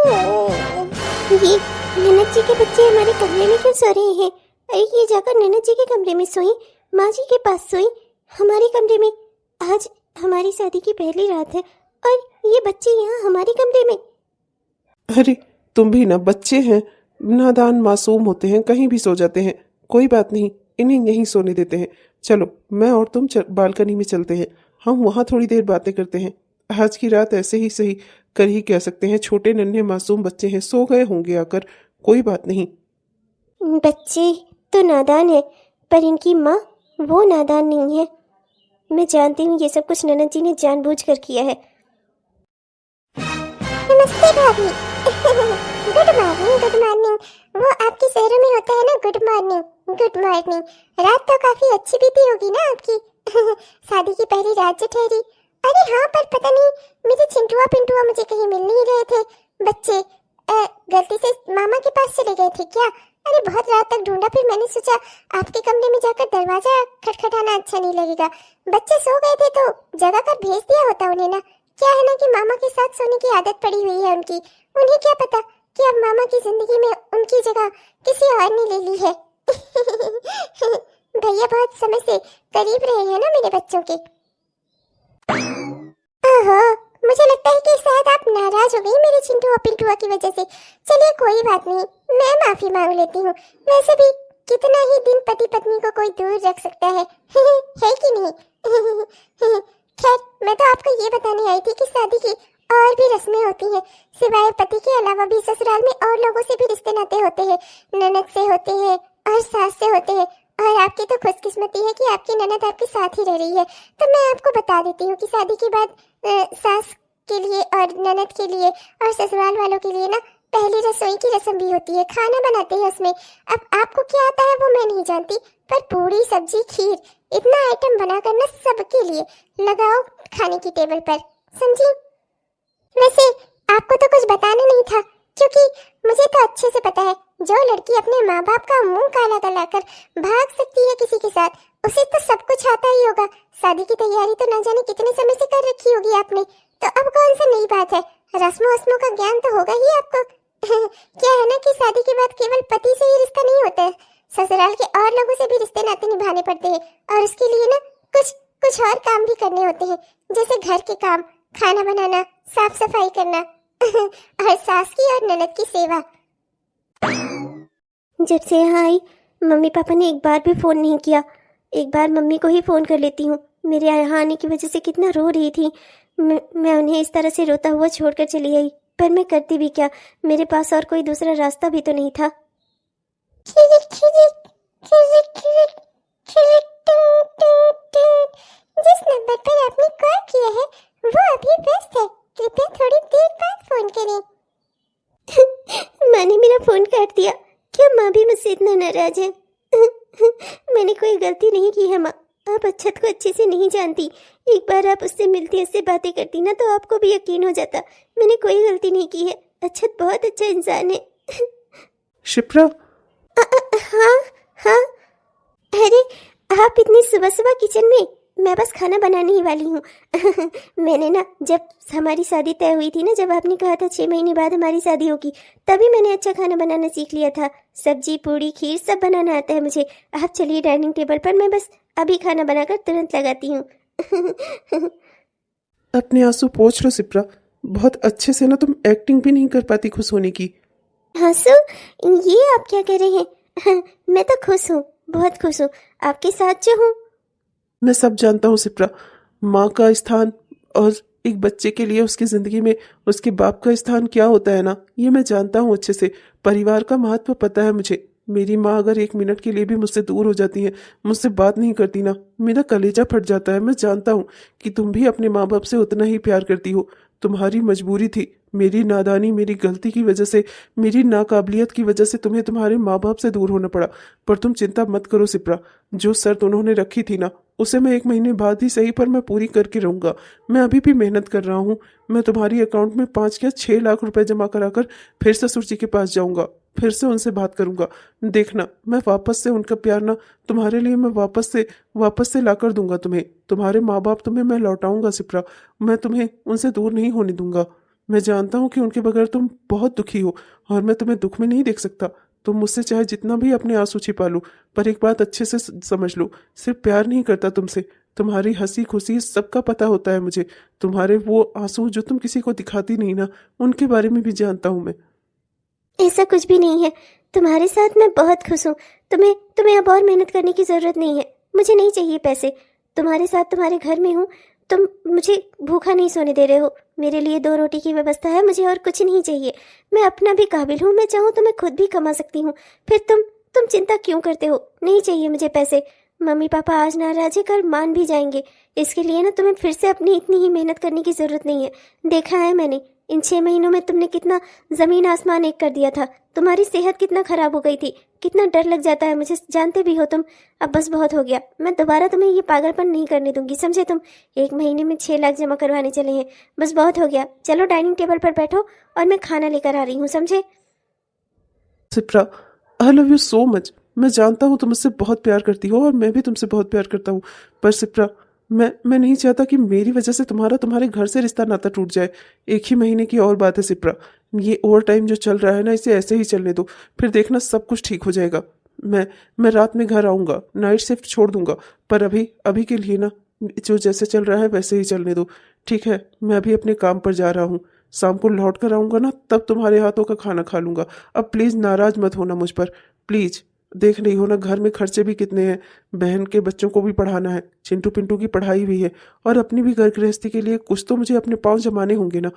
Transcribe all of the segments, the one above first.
ये ननद जी के बच्चे हमारे कमरे में क्यों सो रहे हैं? अरे ये जाकर ननद जी के कमरे में सोई, माँ जी के पास सोई, हमारे कमरे में। आज हमारी शादी की पहली रात है और ये बच्चे यहाँ हमारे कमरे में। अरे तुम भी ना बच्चे हैं, नादान मासूम होते हैं, कहीं भी सो जाते हैं। कोई बात नहीं, इन्हें यहीं सोने देते हैं। चलो मैं और तुम बालकनी में चलते हैं, हम वहाँ थोड़ी देर बातें करते हैं। आज की रात ऐसे ही सही कर ही कह सकते हैं। छोटे नन्हे मासूम बच्चे हैं, सो गए होंगे आकर, कोई बात नहीं। बच्चे तो नादान है, पर इनकी माँ वो नादान नहीं है। मैं जानती हूँ ये सब कुछ ननद जी ने जानबूझकर किया है। नमस्ते भाभी। Good morning, good morning. वो आपके शहरों में होता है ना, गुड मॉर्निंग, गुड मॉर्निंग। रात तो काफी अच्छी बीती होगी ना आपकी। शादी की पहली रात जो ठहरी। अरे हाँ, पर पता नहीं मेरे चिंटुआ पिंटुआ मुझे कहीं मिल नहीं रहे थे। बच्चे गलती से मामा के पास चले गए थे क्या? अरे बहुत रात तक ढूंढा, फिर मैंने सोचा आपके कमरे में जाकर दरवाजा खटखटाना अच्छा नहीं लगेगा। बच्चे सो गए थे तो जगह कर भेज दिया होता उन्हें ना। क्या है ना कि मामा के साथ सोने की आदत पड़ी हुई है उनकी। उन्हें क्या पता कि अब मामा की जिंदगी में उनकी जगह किसी और ने ले ली है। भैया बहुत समय से करीब रहे हैं ना मेरे बच्चों के। ओहो, मुझे लगता है कि शायद आप नाराज हो गई मेरे चिंटू और पिंटुआ की वजह से। चलिए कोई बात नहीं, मैं माफी मांग लेती हूँ। वैसे भी कितना ही दिन पति पत्नी को कोई दूर रख सकता है कि नहीं? खैर, मैं तो आपको ये बताने आई थी कि शादी की और भी रस्में होती हैं। सिवाय पति के अलावा भी ससुराल में और लोगों से भी रिश्ते नाते होते हैं। ननद से होते हैं और सास से होते हैं। और आपकी तो खुशकिस्मती है कि आपकी ननद आपके साथ ही रह रही है। तो मैं आपको बता देती हूँ कि शादी के बाद सास के लिए और ननद के लिए और ससुराल वालों के लिए ना पहली रसोई की रस्म भी होती है। खाना बनाते हैं उसमें। अब आपको क्या आता है वो मैं नहीं जानती, पर पूरी सब्जी खीर इतना आइटम बनाकर ना सबके लिए लगाओ खाने की टेबल पर, समझी? वैसे आपको तो कुछ बताना नहीं था, क्योंकि मुझे तो अच्छे से पता है जो लड़की अपने माँ बाप का मुंह काला कराकर भाग सकती है किसी के साथ, उसे तो सब कुछ आता ही होगा। शादी की तैयारी तो न जाने कितने समय से कर रखी होगी आपने, तो अब कौन सा नई बात है? रस्मों वस्मों का ज्ञान तो होगा ही आपको। क्या है ना कि शादी के बाद केवल पति से ही रिश्ता नहीं होता है, ससुराल के और लोगों से भी रिश्ते नाते निभाने पड़ते हैं। और उसके लिए ना कुछ और काम भी करने होते हैं, जैसे घर के काम, खाना बनाना, साफ सफाई करना और सास की और ननद की सेवा। जब से यहाँ आई मम्मी पापा ने एक बार भी फोन नहीं किया। एक बार मम्मी को ही फोन कर लेती हूँ। मेरे यहाँ आने की वजह से कितना रो रही थी। मैं उन्हें इस तरह से रोता हुआ छोड़कर चली आई, पर मैं करती भी क्या? मेरे पास और कोई दूसरा रास्ता भी तो नहीं था। जिस नंबर पर आपने कॉल किया है वो अभी व्यस्त है, कृपया थोड़ी देर बाद फोन करें। माँ ने मेरा फोन काट दिया। क्या माँ भी मुझसे इतना नाराज है? मैंने कोई गलती नहीं की है माँ। आप अच्छत को अच्छे से नहीं जानती। एक बार आप उससे मिलती, उससे बातें करती ना, तो आपको भी यकीन हो जाता मैंने कोई गलती नहीं की है। अच्छत बहुत अच्छा इंसान है। शिप्रा। हाँ हाँ। अरे आप इतनी सुबह सुबह किचन में? मैं बस खाना बनाने ही वाली हूँ। मैंने ना जब हमारी शादी तय हुई थी ना, जब आपने कहा था 6 महीने बाद हमारी शादी होगी, तभी मैंने अच्छा खाना बनाना सीख लिया था। सब्जी पूड़ी खीर सब बनाना आता है मुझे। आप चलिए डाइनिंग टेबल पर, मैं बस अभी खाना बनाकर तुरंत लगाती हूँ। अपने आंसू पोंछ लो सिप्रा, बहुत अच्छे से ना तुम एक्टिंग भी नहीं कर पाती खुश होने की। आंसू? ये आप क्या कह रहे हैं? मैं तो खुश हूँ, बहुत खुश हूँ, आपके साथ जो हूँ। मैं सब जानता हूँ सिप्रा, माँ का स्थान और एक बच्चे के लिए उसकी जिंदगी में उसके बाप का स्थान क्या होता है ना, ये मैं जानता हूँ अच्छे से। परिवार का महत्व पता है मुझे। मेरी माँ अगर 1 मिनट के लिए भी मुझसे दूर हो जाती है, मुझसे बात नहीं करती ना, मेरा कलेजा फट जाता है। मैं जानता हूँ कि तुम भी अपने माँ बाप से उतना ही प्यार करती हो। तुम्हारी मजबूरी थी, मेरी नादानी, मेरी गलती की वजह से, मेरी नाकाबिलियत की वजह से तुम्हें तुम्हारे माँ बाप से दूर होना पड़ा। पर तुम चिंता मत करो सिप्रा, जो शर्त उन्होंने रखी थी ना, उसे मैं 1 महीने बाद ही सही पर मैं पूरी करके रहूंगा। मैं अभी भी मेहनत कर रहा हूँ। मैं तुम्हारी अकाउंट में 5 या 6 लाख रुपए जमा कराकर फिर ससुर जी के पास जाऊंगा, फिर से उनसे बात करूंगा। देखना, मैं वापस से उनका प्यार ना तुम्हारे लिए मैं वापस से लाकर दूंगा तुम्हें। तुम्हारे माँ बाप तुम्हें मैं लौटाऊंगा सिप्रा, मैं तुम्हें उनसे दूर नहीं होने दूंगा। मैं जानता हूँ कि उनके बगैर तुम बहुत दुखी हो और मैं तुम्हें दुख में नहीं देख सकता। तुम मुझसे चाहे जितना भी अपने आंसू छिपा लो, पर एक बात अच्छे से समझ लो, सिर्फ प्यार नहीं करता तुमसे, तुम्हारी हंसी खुशी सबका पता होता है मुझे। तुम्हारे वो आंसू जो तुम किसी को दिखाती नहीं ना, उनके बारे में भी जानता हूँ मैं। ऐसा कुछ भी नहीं है, तुम्हारे साथ मैं बहुत खुश हूँ। तुम्हें तुम्हें अब और मेहनत करने की ज़रूरत नहीं है। मुझे नहीं चाहिए पैसे। तुम्हारे साथ तुम्हारे घर में हूँ, तुम मुझे भूखा नहीं सोने दे रहे हो। मेरे लिए 2 रोटी की व्यवस्था है, मुझे और कुछ नहीं चाहिए। मैं अपना भी काबिल हूँ, मैं चाहूँ तो मैं खुद भी कमा सकती हूँ। फिर तुम चिंता क्यों करते हो? नहीं चाहिए मुझे पैसे। मम्मी पापा आज नाराज है, कल मान भी जाएंगे। इसके लिए ना तुम्हें फिर से अपनी इतनी ही मेहनत करने की ज़रूरत नहीं है। देखा है मैंने, इन 6 महीनों में तुमने कितना ज़मीन आसमान एक कर दिया था। तुम्हारी सेहत कितना ख़राब हो गई थी, कितना डर लग जाता है मुझे, जानते भी हो तुम। अब बस बहुत हो गया, मैं दोबारा तुम्हें ये पागलपन नहीं करने दूंगी, समझे तुम? 1 महीने में 6 लाख जमा करवाने चले हैं, बस बहुत हो गया। चलो डाइनिंग टेबल पर बैठो और मैं खाना लेकर आ रही हूँ, समझे? Shipra, I love you so much. मैं जानता हूँ तुम मुझसे बहुत प्यार करती हो और मैं भी तुमसे बहुत प्यार करता हूँ, पर सिप्रा, मैं नहीं चाहता कि मेरी वजह से तुम्हारे घर से रिश्ता नाता टूट जाए। 1 ही महीने की और बात है सिप्रा। ये ओवर टाइम जो चल रहा है ना, इसे ऐसे ही चलने दो, फिर देखना सब कुछ ठीक हो जाएगा। मैं रात में घर आऊँगा, नाइट शिफ्ट छोड़ दूंगा, पर अभी अभी के लिए ना, जो जैसे चल रहा है वैसे ही चलने दो, ठीक है? मैं अभी अपने काम पर जा रहा हूँ, शाम को लौट कर आऊँगा ना, तब तुम्हारे हाथों का खाना खा लूँगा। अब प्लीज़ नाराज मत होना मुझ पर, प्लीज़। देख रही हो ना, घर में खर्चे भी कितने हैं, बहन के बच्चों को भी पढ़ाना है, चिंटू पिंटू की पढ़ाई भी है, और अपनी भी घर गृहस्थी के लिए कुछ तो मुझे अपने पाँव जमाने होंगे ना।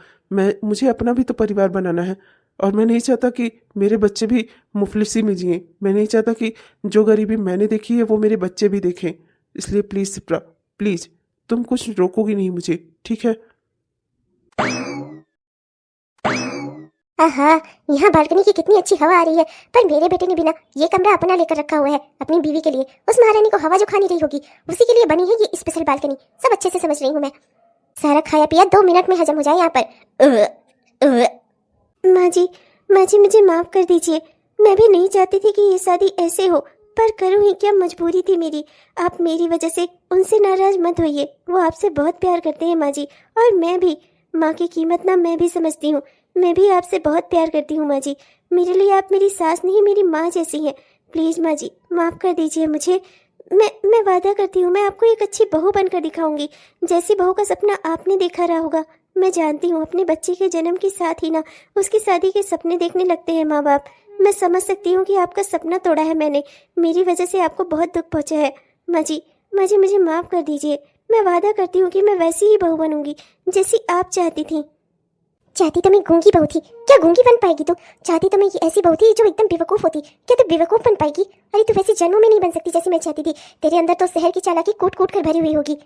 मुझे अपना भी तो परिवार बनाना है, और मैं नहीं चाहता कि मेरे बच्चे भी मुफलिसी में जिएं। मैं नहीं चाहता कि जो गरीबी मैंने देखी है वो मेरे बच्चे भी देखें। इसलिए प्लीज़ सिप्रा, प्लीज़, तुम कुछ रोकोगी नहीं मुझे, ठीक है? आहा, यहाँ बालकनी की कितनी अच्छी हवा आ रही है। पर मेरे बेटे ने भी ना ये कमरा अपना लेकर रखा हुआ है अपनी बीवी के लिए। उस महारानी को हवा जो खानी रही होगी, उसी के लिए बनी है ये स्पेशल बालकनी। सब अच्छे से समझ रही हूँ मैं। सारा खाया पिया 2 मिनट में हजम हो जाए यहाँ पर। माँ जी मुझे माफ़ कर दीजिए। मैं भी नहीं चाहती थी कि ये शादी ऐसे हो, पर करूँ ही क्या, मजबूरी थी मेरी। आप मेरी वजह से उनसे नाराज मत होइए, वो आपसे बहुत प्यार करते हैं माँ जी। और मैं भी, माँ की कीमत ना मैं भी समझती हूँ। मैं भी आपसे बहुत प्यार करती हूँ माँ जी। मेरे लिए आप मेरी सास नहीं, मेरी माँ जैसी हैं। प्लीज़ माँ जी, माफ़ कर दीजिए मुझे। मैं वादा करती हूँ, मैं आपको एक अच्छी बहू बनकर दिखाऊंगी, जैसी बहू का सपना आपने देखा रहा होगा। मैं जानती हूँ अपने बच्चे के जन्म के साथ ही ना उसकी शादी के सपने देखने लगते हैं माँ बाप। मैं समझ सकती हूँ कि आपका सपना तोड़ा है मैंने, मेरी वजह से आपको बहुत दुख पहुँचा है। माँ जी मुझे माफ़ कर दीजिए। मैं वादा करती हूँ कि मैं वैसी ही बहू बनूंगी जैसी आप चाहती थी। चाहती तो मैं गूंगी बहू थी, क्या गूंगी बन पाएगी तू? चाहती तो मैं ये ऐसी बहू थी जो एकदम बेवकूफ होती, क्या तू बेवकूफ बन पाएगी? अरे तू वैसे जन्मों में नहीं बन सकती जैसी मैं चाहती थी। तेरे अंदर तो शहर की चालाकी कूट कूट कर भरी हुई होगी।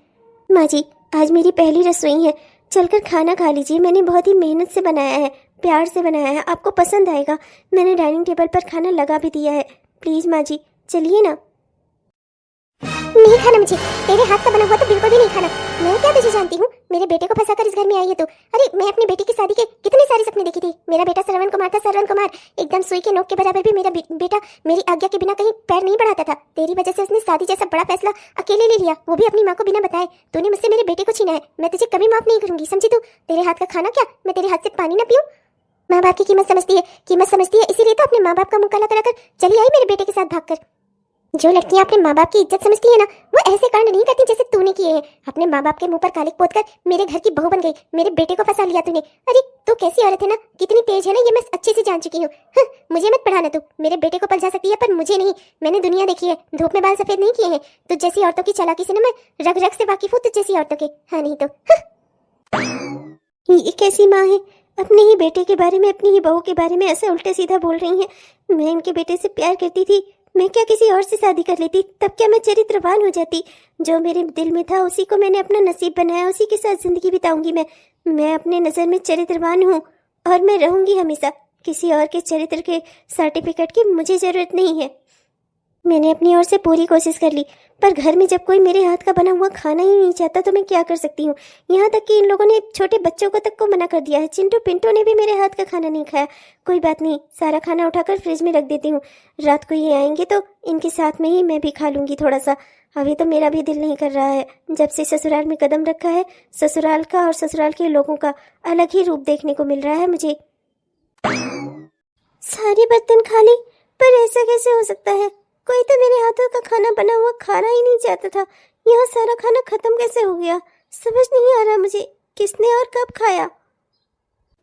माँ जी, आज मेरी पहली रसोई है, चलकर खाना खा लीजिए। मैंने बहुत ही मेहनत से बनाया है, प्यार से बनाया है, आपको पसंद आएगा। मैंने डाइनिंग टेबल पर खाना लगा भी दिया है। प्लीज़ माँ जी, चलिए ना। नहीं खाना मुझे, तेरे हाथ का बना हुआ तो बिल्कुल भी नहीं खाना। मैं क्या तुझे जानती हूँ? मेरे बेटे को फंसाकर इस घर में आई है तू। अरे मैं अपनी बेटी की शादी के कितने सारे सपने देखी थी। मेरा बेटा श्रवण कुमार था, श्रवण कुमार एकदम सुई के नोक के बराबर भी मेरा बेटा मेरी आज्ञा के बिना कहीं पैर नहीं बढ़ाता था। तेरी वजह से उसने शादी जैसा बड़ा फैसला अकेले ले लिया, वो भी अपनी माँ को बिना बताए। तूने मुझसे मेरे बेटे को छीना है, मैं तुझे कभी माफ नहीं करूंगी, समझी तू? तेरे हाथ का खाना क्या मैं तेरे हाथ से पानी ना पीऊं? माँ बाप की कीमत समझती है, इसीलिए तो अपने माँ बाप का मुंह काला कराकर चली आई मेरे बेटे के साथ भागकर। जो लड़कियां अपने माँ बाप की इज्जत समझती है ना, वो ऐसे कांड नहीं करती जैसे तूने किए हैं। अपने माँ बाप के मुंह पर कालिक पोतकर मेरे घर की बहू बन गई, मेरे बेटे को फंसा लिया तूने। अरे तू कैसी औरत है ना, कितनी तेज है ना, ये मैं अच्छे से जान चुकी हूँ। मुझे मत पढ़ाना तू, मेरे बेटे को पलझा सकती है पर मुझे नहीं। मैंने दुनिया देखी है, धूप में बाल सफेद नहीं किए हैं। तुझ जैसी औरतों की चालाकी से ना मैं रग रग से वाकिफ हूँ, तुझ जैसी औरतों के। हाँ नहीं तो ये कैसी माँ है, अपने ही बेटे के बारे में, अपनी ही बहू के बारे में ऐसे उल्टे सीधा बोल रही हैं। मैं इनके बेटे से प्यार करती थी, मैं क्या किसी और से शादी कर लेती? तब क्या मैं चरित्रवान हो जाती? जो मेरे दिल में था उसी को मैंने अपना नसीब बनाया, उसी के साथ जिंदगी बिताऊंगी मैं अपने नज़र में चरित्रवान हूँ और मैं रहूंगी हमेशा। किसी और के चरित्र के सर्टिफिकेट की मुझे ज़रूरत नहीं है। मैंने अपनी ओर से पूरी कोशिश कर ली, पर घर में जब कोई मेरे हाथ का बना हुआ खाना ही नहीं चाहता तो मैं क्या कर सकती हूँ? यहाँ तक कि इन लोगों ने छोटे बच्चों को तक को मना कर दिया है। चिंटू पिंटू ने भी मेरे हाथ का खाना नहीं खाया। कोई बात नहीं, सारा खाना उठाकर फ्रिज में रख देती हूँ। रात को ये आएंगे तो इनके साथ में ही मैं भी खा लूँगी थोड़ा सा। अभी तो मेरा भी दिल नहीं कर रहा है। जब से ससुराल में कदम रखा है, ससुराल का और ससुराल के लोगों का अलग ही रूप देखने को मिल रहा है मुझे। सारे बर्तन खाली, पर ऐसा कैसे हो सकता है? कोई तो मेरे हाथों का खाना बना हुआ खाना ही नहीं चाहता था। यहाँ सारा खाना खत्म कैसे हो गया? समझ नहीं आ रहा मुझे, किसने और कब खाया?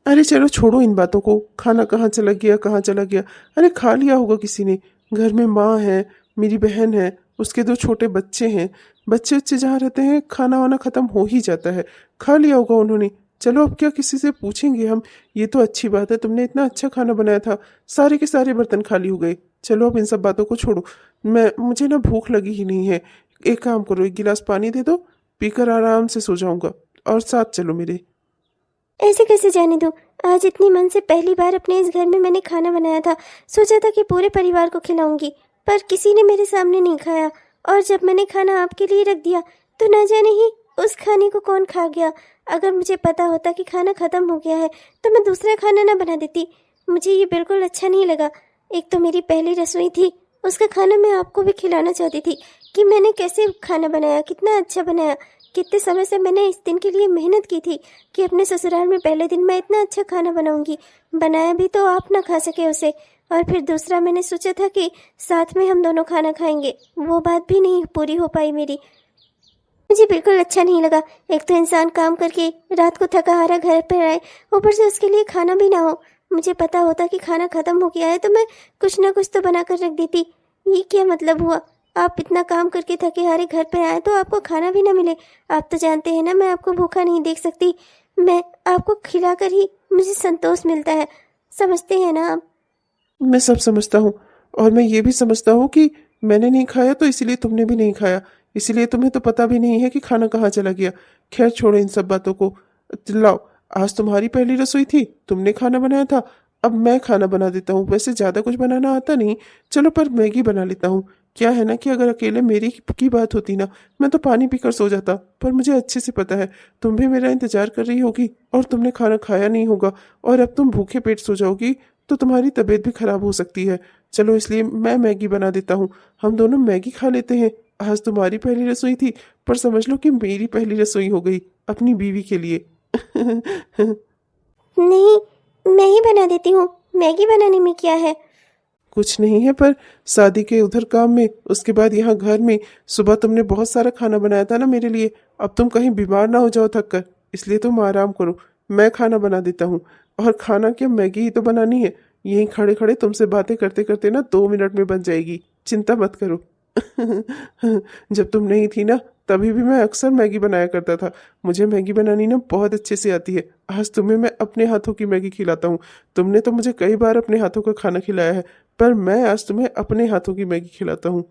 अरे चलो छोड़ो इन बातों को। खाना कहाँ चला गया, कहाँ चला गया? अरे खा लिया होगा किसी ने। घर में माँ है, मेरी बहन है, उसके 2 छोटे बच्चे हैं। बच्चे बच्चे जहाँ रहते हैं खाना वाना खत्म हो ही जाता है। खा लिया होगा उन्होंने। चलो अब क्या किसी से पूछेंगे हम। ये तो अच्छी बात है, तुमने इतना अच्छा खाना बनाया था, सारे के सारे बर्तन खाली हो गए। चलो अब इन सब बातों को छोड़ो। मुझे ना भूख लगी ही नहीं है। एक काम करो, 1 गिलास पानी दे दो, पीकर आराम से सो जाऊंगा। और साथ चलो मेरे। ऐसे कैसे जाने दूं? आज इतनी मन से पहली बार अपने इस घर में मैंने खाना बनाया था। सोचा था कि पूरे परिवार को खिलाऊंगी, पर किसी ने मेरे सामने नहीं खाया। और जब मैंने खाना आपके लिए रख दिया तो ना जाने ही उस खाने को कौन खा गया। अगर मुझे पता होता कि खाना खत्म हो गया है तो मैं दूसरा खाना ना बना देती। मुझे ये बिल्कुल अच्छा नहीं लगा। एक तो मेरी पहली रसोई थी, उसका खाना मैं आपको भी खिलाना चाहती थी कि मैंने कैसे खाना बनाया, कितना अच्छा बनाया। कितने समय से मैंने इस दिन के लिए मेहनत की थी कि अपने ससुराल में पहले दिन मैं इतना अच्छा खाना बनाऊंगी। बनाया भी तो आप ना खा सके उसे। और फिर दूसरा मैंने सोचा था कि साथ में हम दोनों खाना खाएंगे, वो बात भी नहीं पूरी हो पाई मेरी। मुझे बिल्कुल अच्छा नहीं लगा। एक तो इंसान काम करके रात को थका हारा घर पर आए, ऊपर से उसके लिए खाना भी ना हो। मुझे पता होता कि खाना खत्म हो गया है तो मैं कुछ ना कुछ तो बना कर रख देती। ये क्या मतलब हुआ? आप इतना काम करके थके हारे घर पे आए तो आपको खाना भी ना मिले। आप तो जानते हैं ना मैं आपको भूखा नहीं देख सकती। मैं आपको खिलाकर ही मुझे संतोष मिलता है, समझते हैं ना आप? मैं सब समझता हूँ, और मैं ये भी समझता हूँ कि मैंने नहीं खाया तो इसलिए तुमने भी नहीं खाया, इसलिए तुम्हें तो पता भी नहीं है कि खाना कहाँ चला गया। खैर छोड़ो इन सब बातों को। लाओ, आज तुम्हारी पहली रसोई थी, तुमने खाना बनाया था, अब मैं खाना बना देता हूँ। वैसे ज़्यादा कुछ बनाना आता नहीं, चलो पर मैगी बना लेता हूँ। क्या है ना कि अगर अकेले मेरी की बात होती ना, मैं तो पानी पीकर सो जाता। पर मुझे अच्छे से पता है तुम भी मेरा इंतजार कर रही होगी और तुमने खाना खाया नहीं होगा, और अब तुम भूखे पेट सो जाओगी तो तुम्हारी तबीयत भी खराब हो सकती है। चलो इसलिए मैं मैगी बना देता हूँ, हम दोनों मैगी खा लेते हैं। आज तुम्हारी पहली रसोई थी, पर समझ लो कि मेरी पहली रसोई हो गई अपनी बीवी के लिए। नहीं, मैं ही बना देती हूँ। मैगी बनाने में क्या है? कुछ नहीं है, पर शादी के उधर काम में, उसके बाद यहाँ घर में सुबह तुमने बहुत सारा खाना बनाया था ना मेरे लिए। अब तुम कहीं बीमार ना हो जाओ थक कर, इसलिए तुम आराम करो, मैं खाना बना देता हूँ। और खाना क्या, मैगी ही तो बनानी है। यहीं खड़े खड़े तुमसे बातें करते करते ना 2 मिनट में बन जाएगी, चिंता मत करो। जब तुम नहीं थी ना तभी भी मैं अक्सर मैगी बनाया करता था। मुझे मैगी बनानी ना बहुत अच्छे से आती है। आज तुम्हें मैं अपने हाथों की मैगी खिलाता हूँ। तुमने तो मुझे कई बार अपने हाथों का खाना खिलाया है, पर मैं आज तुम्हें अपने हाथों की मैगी खिलाता हूँ।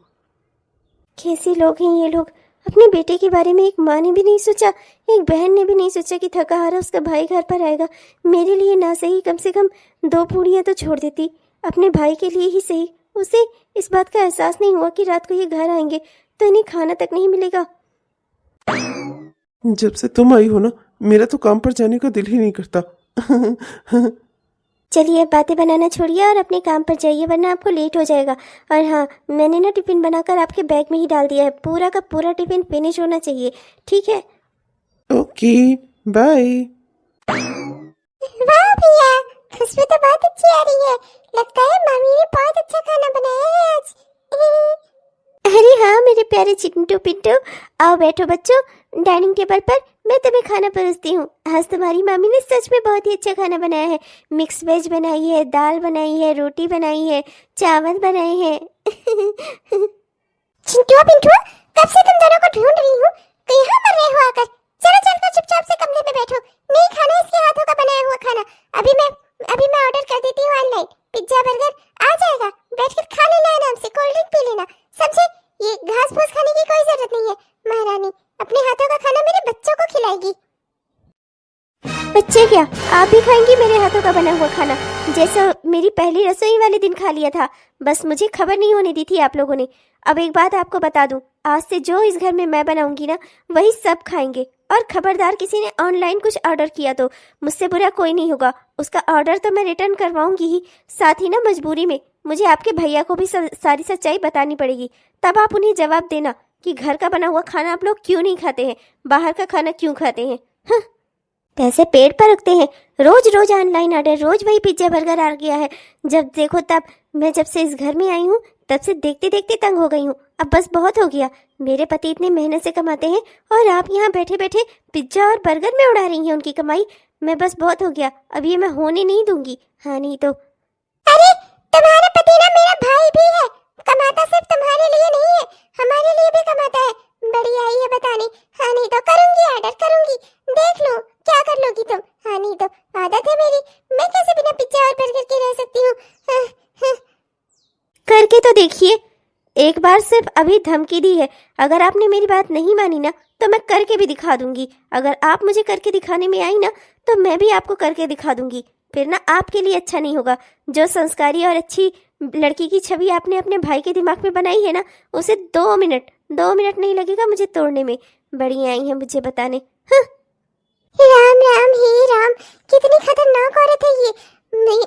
कैसे लोग हैं ये लोग? अपने बेटे के बारे में एक माँ ने भी नहीं सोचा, एक बहन ने भी नहीं सोचा कि थका हारा उसका भाई घर पर आएगा। मेरे लिए ना सही कम से कम 2 पूड़ियाँ तो छोड़ देती, अपने भाई के लिए ही सही। उसे इस बात का एहसास नहीं हुआ कि रात को ये घर आएंगे तो इन्हें खाना तक नहीं मिलेगा। जब से तुम आई हो ना, मेरा तो काम पर जाने का दिल ही नहीं करता। चलिए अब बातें बनाना छोड़िए और अपने काम पर जाइए, वरना आपको लेट हो जाएगा। और हाँ, मैंने ना टिफिन बनाकर आपके बैग में ही डाल दिया है। पूरा का पूरा टिफिन फिनिश होना चाहिए, ठीक है? Okay, bye. वाह भैया, खुशबू तो बहुत अच्छी आ रही है। लगता है मामी ने बहुत अच्छा खाना बनाया है आज। अरे हाँ मेरे प्यारे चिंटू पिंटू, आओ बैठो बच्चों डाइनिंग टेबल पर, मैं तुम्हें खाना परोसती हूँ। आज तुम्हारी मामी ने सच में बहुत ही अच्छा खाना बनाया है। मिक्स वेज बनाई है, दाल बनाई है, रोटी बनाई है, चावल बनाए हैं। चिंटू पिंटू, कब से तुम दोनों को ढूंढ रही हूँ, कहाँ मर रहे हो आकर? चलो चल तो चुपचाप से कमरे में बैठो, नहीं खाना इसके हाथों का बनाया हुआ खाना। अभी मैं ऑर्डर कर देती हूँ ऑनलाइन, पिज्जा बर्गर आ जाएगा, बैठकर खा लेना आराम से, कोल्ड ड्रिंक पी लेना, समझे? ये घास फूस खाने की कोई जरूरत नहीं है। महारानी अपने हाथों का खाना मेरे बच्चों को खिलाएगी। बच्चे क्या, आप भी खाएंगी मेरे हाथों का बना हुआ खाना, जैसा मेरी पहली रसोई वाले दिन खा लिया था? बस मुझे खबर नहीं होने दी थी आप लोगों ने। अब एक बात आपको बता दूं, आज से जो इस घर में मैं बनाऊंगी ना वही सब खाएंगे। और खबरदार किसी ने ऑनलाइन कुछ ऑर्डर किया तो मुझसे बुरा कोई नहीं होगा, उसका ऑर्डर तो मैं रिटर्न करवाऊंगी ही। साथ ही ना मजबूरी में मुझे आपके भैया को भी सारी सच्चाई बतानी पड़ेगी, तब आप उन्हें जवाब देना कि घर का बना हुआ खाना आप लोग क्यों नहीं खाते हैं, बाहर का खाना क्यों खाते हैं। हाँ, पैसे पेट पर रखते हैं, रोज रोज ऑनलाइन ऑर्डर, रोज वही पिज्जा बर्गर आ गया है। जब देखो तब, मैं जब से इस घर में आई हूँ तब से देखते देखते तंग हो गई हूँ। अब बस बहुत हो गया। मेरे पति इतनी मेहनत से कमाते हैं और आप यहाँ बैठे बैठे पिज्जा और बर्गर में उड़ा रही हैं उनकी कमाई। मैं बस बहुत हो गया, अब ये मैं होने नहीं दूंगी। हाँ नहीं तो। अरे तुम्हारा पति ना मेरा भाई भी है, कमाता सिर्फ तुम्हारे लिए नहीं है, हमारे लिए भी कमाता है। बड़ी आई है बताने। हाँ नहीं तो करूंगी, ऑर्डर करूंगी, देख लो क्या कर लोगी तुम। हाँ नहीं तो आदत है मेरी, मैं कैसे बिना पिज्जा और बर्गर के रह सकती हूँ। हाँ, हाँ। करके तो देखिए, एक बार सिर्फ अभी धमकी दी है, अगर आपने मेरी बात नहीं मानी ना तो मैं करके भी दिखा दूंगी। अगर आप मुझे करके दिखाने में आई ना तो मैं भी आपको करके दिखा दूंगी। फिर ना आपके लिए अच्छा नहीं होगा। जो संस्कारी और अच्छी लड़की की छवि आपने अपने भाई के दिमाग में बनाई है ना, उसे 2 मिनट नहीं लगेगा मुझे तोड़ने में। बड़ी आई हैं मुझे बताने। हाँ। राम राम ही राम, कितनी खतरनाक औरत है ये।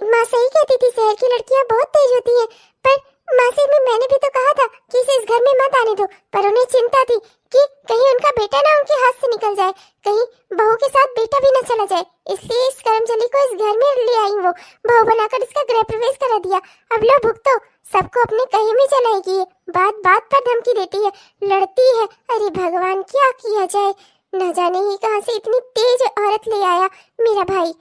माँ सही कहती थी, शहर की लड़कियां बहुत तेज होती हैं। पर माँ से भी मैंने भी तो कहा था कि इसे इस घर में मत आने दो, पर उन्हें चिंता थी कि कहीं उनका बेटा ना उनके हाथ से निकल जाए, कहीं बहू के साथ बेटा भी न चला जाए। इसलिए इस कर्मजली को इस घर में ले आई, वो बहू बनाकर इसका गृह प्रवेश करा दिया। अब लो भुगतो, सबको अपने कहीं में चलाएगी ये। बात बात पर धमकी देती है, लड़ती है। अरे भगवान, क्या किया जाए, न जाने ही कहां से इतनी तेज औरत ले आया मेरा भाई।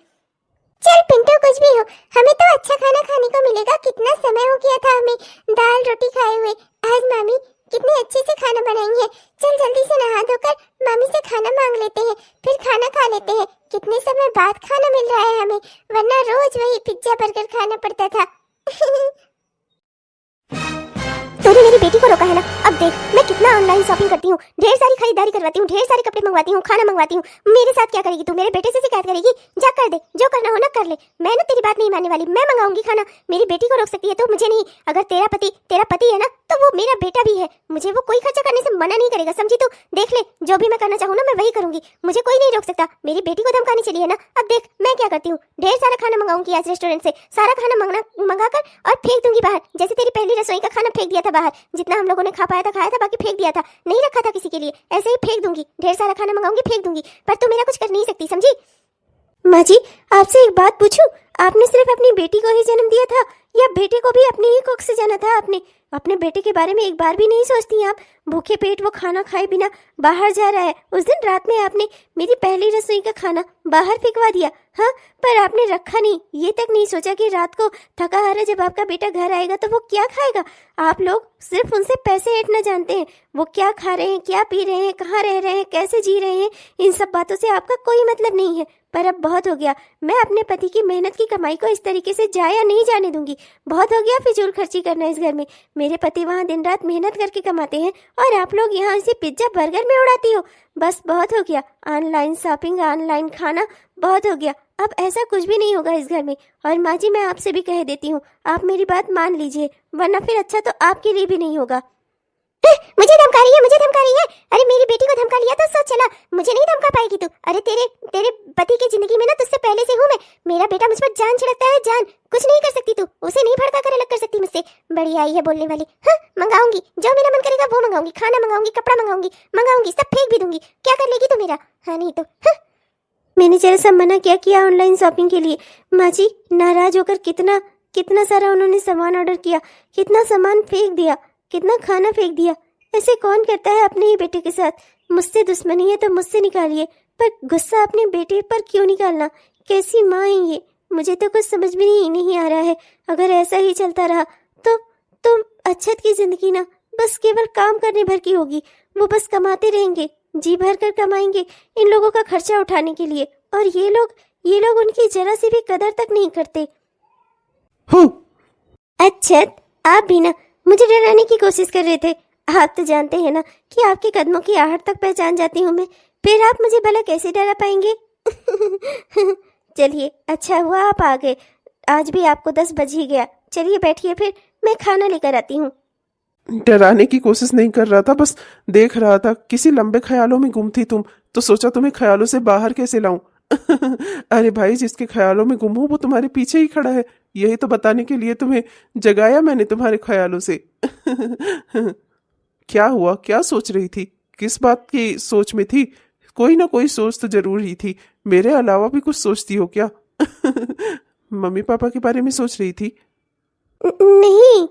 चल पिंटू, कुछ भी हो, हमें तो अच्छा खाना खाने को मिलेगा। कितना समय हो गया था हमें दाल रोटी खाए हुए। आज मामी कितने अच्छे से खाना बनाई है। चल जल्दी से नहा धोकर मामी से खाना मांग लेते हैं, फिर खाना खा लेते हैं। कितने समय बाद खाना मिल रहा है हमें, वरना रोज वही पिज्जा बर्गर खाना पड़ता था। तूने मेरी बेटी को रोका है ना। अब देख मैं कितना ऑनलाइन शॉपिंग करती हूँ, ढेर सारी खरीदारी करवाती हूँ, ढेर सारे कपड़े मंगवाती हूँ, खाना मंगवाती हूँ। मेरे साथ क्या करेगी तू? मेरे बेटे से शिकायत करेगी? जा कर दे, जो करना हो ना कर ले। मैं ना तेरी बात नहीं मानने वाली। मैं मंगाऊंगी खाना। मेरी बेटी को रोक सकती है तो मुझे नहीं। अगर तेरा पति है ना तो वो मेरा बेटा भी है। मुझे वो कोई खर्चा करने से मना नहीं करेगा, समझी तू? देख ले, जो भी मैं करना चाहूँ ना मैं वही करूंगी। मुझे कोई नहीं रोक सकता। मेरी बेटी को धमकाने चली है ना। अब देख मैं क्या करती हूँ, ढेर सारा खाना मंगाऊंगी आज रेस्टोरेंट से। सारा खाना मंगाकर और फेंक दूंगी बाहर, जैसे तेरी पहली रसोई का खाना फेंक दिया था बाहर। जितना हम लोगों ने खा पाया था खाया था, बाकी फेंक दिया था, नहीं रखा था किसी के लिए। ऐसे ही फेंक दूंगी, ढेर सारा खाना मंगाऊंगी, फेंक दूंगी। पर तू मेरा कुछ कर नहीं सकती, समझी? माँ जी आपसे एक बात पूछूं, आपने सिर्फ अपनी बेटी को ही जन्म दिया था या बेटे को भी अपनी ही कोख से जाना था? आपने अपने बेटे के बारे में एक बार भी नहीं सोचती आप? भूखे पेट वो खाना खाए बिना बाहर जा रहा है। उस दिन रात में आपने मेरी पहली रसोई का खाना बाहर फेंकवा दिया। हाँ, पर आपने रखा नहीं, ये तक नहीं सोचा कि रात को थका हारा जब आपका बेटा घर आएगा तो वो क्या खाएगा। आप लोग सिर्फ उनसे पैसे ऐंठना जानते हैं। वो क्या खा रहे हैं, क्या पी रहे हैं, कहाँ रह रहे हैं, कैसे जी रहे हैं, इन सब बातों से आपका कोई मतलब नहीं है। पर अब बहुत हो गया। मैं अपने पति की मेहनत की कमाई को इस तरीके से जाया नहीं जाने दूंगी। बहुत हो गया फिजूल खर्ची करना इस घर में। मेरे पति वहाँ दिन रात मेहनत करके कमाते हैं और आप लोग यहाँ इसे पिज्जा बर्गर में उड़ाती हो। बस बहुत हो गया। ऑनलाइन शॉपिंग, ऑनलाइन खाना, बहुत हो गया। अब ऐसा कुछ भी नहीं होगा इस घर में। और माँ जी मैं आपसे भी कह देती हूँ, आप मेरी बात मान लीजिए, वरना फिर अच्छा तो आपके लिए भी नहीं होगा। मुझे धमका रही है, मुझे धमका रही है। अरे मेरी बेटी को धमका लिया तो सोच चला, मुझे नहीं धमका पाएगी तू। अरे तेरे पति की जिंदगी में ना तुझसे पहले से हूँ मैं। मेरा बेटा मुझ पर जान छिड़कता है, जान। कुछ नहीं कर सकती तू, उसे नहीं भड़का कर अलग कर सकती मुझसे। बड़ी आई है बोलने वाली। हाँ मंगाऊंगी, जो मेरा मन करेगा वो मंगाऊंगी। खाना मंगाऊंगी, कपड़ा मंगाऊंगी, सब फेंक भी दूंगी। क्या कर लेगी तू मेरा? हाँ नहीं तो। हाँ मैंने जरा सा मना किया ऑनलाइन शॉपिंग के लिए। माँ जी नाराज होकर कितना सारा उन्होंने सामान ऑर्डर किया, कितना सामान फेंक दिया, कितना खाना फेंक दिया। ऐसे कौन करता है अपने ही बेटे के साथ? मुझसे दुश्मनी है तो मुझसे निकालिए, पर गुस्सा अपने बेटे पर क्यों निकालना? कैसी माँ है ये? मुझे तो कुछ समझ में नहीं आ रहा है। अगर ऐसा ही चलता रहा तो अच्छत की जिंदगी ना बस केवल काम करने भर की होगी। वो बस कमाते रहेंगे, जी भर कर कमाएंगे इन लोगों का खर्चा उठाने के लिए, और ये लोग उनकी जरा सी भी कदर तक नहीं करते। अच्छा आप भी ना मुझे डराने की कोशिश कर रहे थे। आप तो जानते हैं ना कि आपके कदमों की आहट तक पहचान जाती हूँ मैं, फिर आप मुझे भला कैसे डरा पाएंगे? चलिए अच्छा हुआ आप आ गए, आज भी आपको 10 बज ही गया। चलिए बैठिए, फिर मैं खाना लेकर आती हूँ। डराने की कोशिश नहीं कर रहा था, बस देख रहा था। किसी लंबे ख्यालों में गुम थी तुम, तो सोचा तुम्हें ख्यालों से बाहर कैसे लाऊं। अरे भाई, जिसके ख्यालों में गुम हो वो तुम्हारे पीछे ही खड़ा है। यही तो बताने के लिए तुम्हें जगाया मैंने तुम्हारे ख्यालों से। क्या हुआ? क्या सोच रही थी? किस बात की सोच में थी? कोई ना कोई सोच तो जरूर ही थी। मेरे अलावा भी कुछ सोचती हो क्या? मम्मी पापा के बारे में सोच रही थी? नहीं।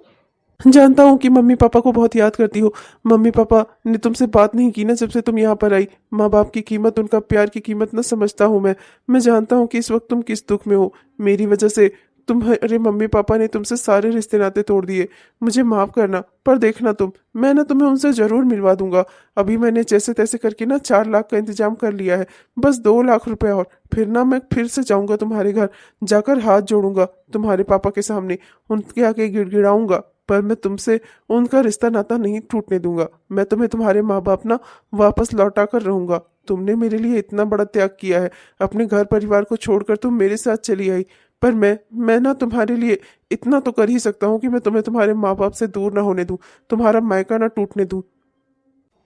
जानता हूँ कि मम्मी पापा को बहुत याद करती हो। मम्मी पापा ने तुमसे बात नहीं की ना जब से तुम यहाँ पर आई। माँ बाप की कीमत, उनका प्यार की कीमत न समझता हूँ मैं जानता हूँ कि इस वक्त तुम किस दुख में हो। मेरी वजह से तुम्हारे मम्मी पापा ने तुमसे सारे रिश्ते नाते तोड़ दिए। मुझे माफ करना, पर देखना मैं ना तुम्हें उनसे जरूर मिलवा दूंगा। अभी मैंने जैसे तैसे करके ना 4 लाख का इंतजाम कर लिया है। बस 2 लाख रुपए और फिर ना मैं फिर से जाऊंगा तुम्हारे घर, जाकर हाथ जोड़ूंगा तुम्हारे पापा के सामने, उनके आगे गिड़गिड़ाऊंगा। पर मैं तुमसे उनका रिश्ता नाता नहीं टूटने दूंगा। मैं तुम्हें तुम्हारे माँ बाप ना वापस लौटा कर रहूंगा। तुमने मेरे लिए इतना बड़ा त्याग किया है, अपने घर परिवार को छोड़कर तुम मेरे साथ चली आई। पर मैं ना तुम्हारे लिए इतना तो कर ही सकता हूँ कि मैं तुम्हें तुम्हारे माँ बाप से दूर ना होने दूं, तुम्हारा मायका ना टूटने दूं।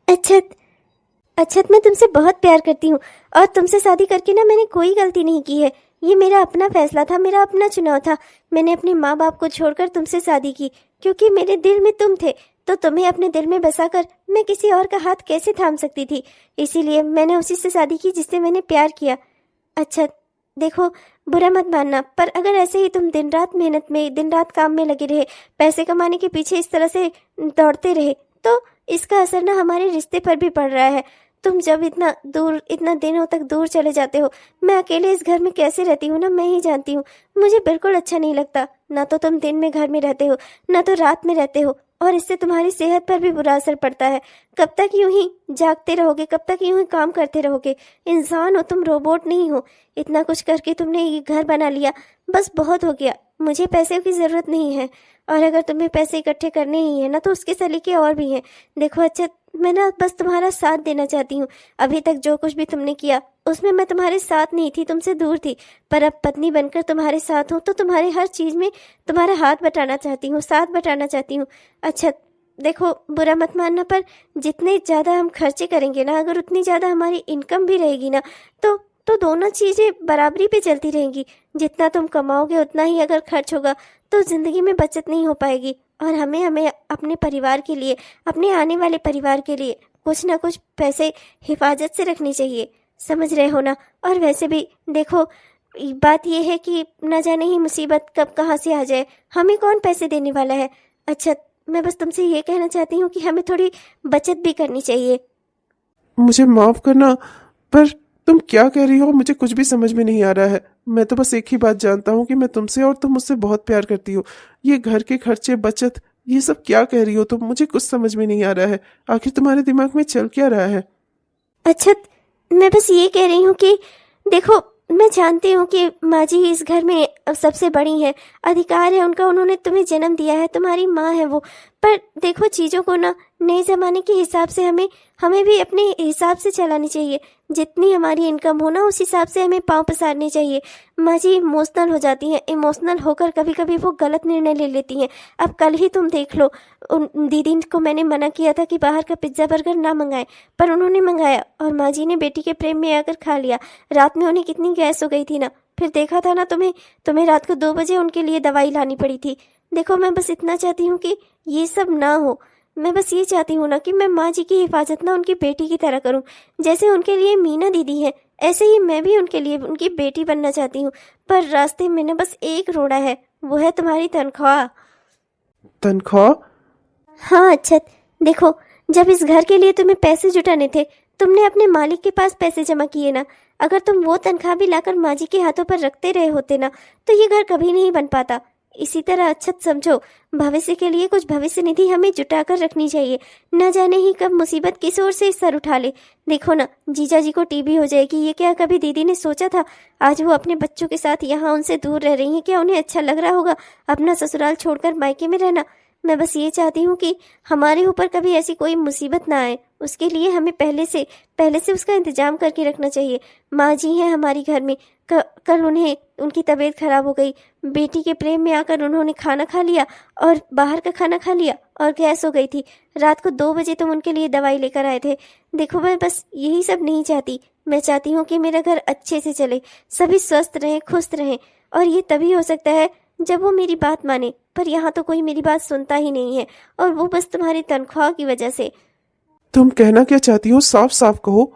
अक्षत, अक्षत, मैं तुमसे बहुत प्यार करती हूँ और तुमसे शादी करके ना मैंने कोई गलती नहीं की है। ये मेरा अपना फैसला था, मेरा अपना चुनाव था। मैंने अपने माँ बाप को छोड़कर तुमसे शादी की क्योंकि मेरे दिल में तुम थे। तो तुम्हें अपने दिल में बसाकर मैं किसी और का हाथ कैसे थाम सकती थी? इसीलिए मैंने उसी से शादी की जिससे मैंने प्यार किया। अच्छा देखो, बुरा मत मानना, पर अगर ऐसे ही तुम दिन रात मेहनत में, दिन रात काम में लगे रहे, पैसे कमाने के पीछे इस तरह से दौड़ते रहे, तो इसका असर ना हमारे रिश्ते पर भी पड़ रहा है। तुम जब इतना दूर, इतना दिनों तक दूर चले जाते हो, मैं अकेले इस घर में कैसे रहती हूँ ना मैं ही जानती हूँ। मुझे बिल्कुल अच्छा नहीं लगता। ना तो तुम दिन में घर में रहते हो, ना तो रात में रहते हो, और इससे तुम्हारी सेहत पर भी बुरा असर पड़ता है। कब तक यूं ही जागते रहोगे? कब तक यूं ही काम करते रहोगे? इंसान हो तुम, रोबोट नहीं हो। इतना कुछ करके तुमने ये घर बना लिया, बस बहुत हो गया। मुझे पैसे की ज़रूरत नहीं है, और अगर तुम्हें पैसे इकट्ठे करने ही है ना तो उसके सलीके और भी हैं। देखो अच्छा, मैं ना बस तुम्हारा साथ देना चाहती हूँ। अभी तक जो कुछ भी तुमने किया उसमें मैं तुम्हारे साथ नहीं थी, तुमसे दूर थी, पर अब पत्नी बनकर तुम्हारे साथ हूँ तो तुम्हारे हर चीज़ में तुम्हारा हाथ बटाना चाहती हूँ, साथ बटाना चाहती हूँ। अच्छा देखो, बुरा मत मानना, पर जितने ज़्यादा हम खर्चे करेंगे ना, अगर उतनी ज़्यादा हमारी इनकम भी रहेगी ना, तो दोनों चीज़ें बराबरी पे चलती रहेंगी। जितना तुम कमाओगे उतना ही अगर खर्च होगा तो ज़िंदगी में बचत नहीं हो पाएगी। और हमें अपने परिवार के लिए, अपने आने वाले परिवार के लिए कुछ ना कुछ पैसे हिफाजत से रखनी चाहिए, समझ रहे हो ना? और वैसे भी देखो, बात यह है कि न जाने ही मुसीबत कब कहाँ से आ जाए, हमें कौन पैसे देने वाला है। अच्छा, मैं बस तुमसे ये कहना चाहती हूँ कि हमें थोड़ी बचत भी करनी चाहिए। मुझे माफ करना, पर तुम क्या कह रही हो मुझे कुछ भी समझ में नहीं आ रहा है। मैं तो बस एक ही बात जानता हूँ कि मैं तुमसे और तुम मुझसे बहुत प्यार करती हो। ये घर के खर्चे, बचत, ये सब क्या कह रही हो तुम? मुझे कुछ समझ में नहीं आ रहा है। आखिर तुम्हारे दिमाग में चल क्या रहा है? अच्छा, मैं बस ये कह रही हूँ कि देखो, मैं जानती हूँ कि माँ जी इस घर में सबसे बड़ी हैं, अधिकार है उनका, उन्होंने तुम्हें जन्म दिया है, तुम्हारी माँ है वो। पर देखो, चीज़ों को ना नए ज़माने के हिसाब से हमें भी अपने हिसाब से चलानी चाहिए। जितनी हमारी इनकम हो ना उस हिसाब से हमें पाँव पसारने चाहिए। माँ जी इमोशनल हो जाती हैं, इमोशनल होकर कभी कभी वो गलत निर्णय ले लेती हैं। अब कल ही तुम देख लो, उन दीदी को मैंने मना किया था कि बाहर का पिज्ज़ा बर्गर ना मंगाएं, पर उन्होंने मंगाया और माँ जी ने बेटी के प्रेम में आकर खा लिया। रात में उन्हें कितनी गैस हो गई थी ना, फिर देखा था ना तुम्हें रात को 2 बजे उनके लिए दवाई लानी पड़ी थी। देखो, मैं बस इतना चाहती हूँ कि ये सब ना हो। मैं बस ये चाहती हूँ ना कि मैं माँ जी की हिफाजत ना उनकी बेटी की तरह करूँ। जैसे उनके लिए मीना दीदी है, ऐसे ही मैं भी उनके लिए उनकी बेटी बनना चाहती हूँ। पर रास्ते में ना बस एक रोड़ा है, वो है तुम्हारी तनख्वाह। तनख्वाह? हाँ अच्छा, देखो, जब इस घर के लिए तुम्हें पैसे जुटाने थे, तुमने अपने मालिक के पास पैसे जमा किए ना। अगर तुम वो तनख्वाह भी लाकर माँ जी के हाथों पर रखते रहे होते ना, तो ये घर कभी नहीं बन पाता। इसी तरह अच्छा समझो, भविष्य के लिए कुछ भविष्य निधि हमें जुटा कर रखनी चाहिए। न जाने ही कब मुसीबत किस ओर से सर उठा ले। देखो ना, जीजा जी को टीबी हो जाएगी, ये क्या कभी दीदी ने सोचा था? आज वो अपने बच्चों के साथ यहाँ उनसे दूर रह रही हैं। क्या उन्हें अच्छा लग रहा होगा अपना ससुराल छोड़कर मायके में रहना? मैं बस ये चाहती हूँ कि हमारे ऊपर कभी ऐसी कोई मुसीबत ना आए। उसके लिए हमें पहले से उसका इंतजाम करके रखना चाहिए। माँ जी हैं हमारी घर में, कल उन्हें उनकी तबीयत खराब हो गई, बेटी के प्रेम में आकर उन्होंने खाना खा लिया और बाहर का खाना खा लिया और गैस हो गई थी। रात को 2 बजे तुम उनके लिए दवाई लेकर आए थे। देखो, मैं बस यही सब नहीं चाहती। मैं चाहती हूँ कि मेरा घर अच्छे से चले, सभी स्वस्थ रहें, खुश रहें, और ये तभी हो सकता है जब वो मेरी बात माने। पर यहाँ तो कोई मेरी बात सुनता ही नहीं है, और वो बस तुम्हारी तनख्वाह की वजह से। तुम कहना क्या चाहती हो, साफ साफ कहो।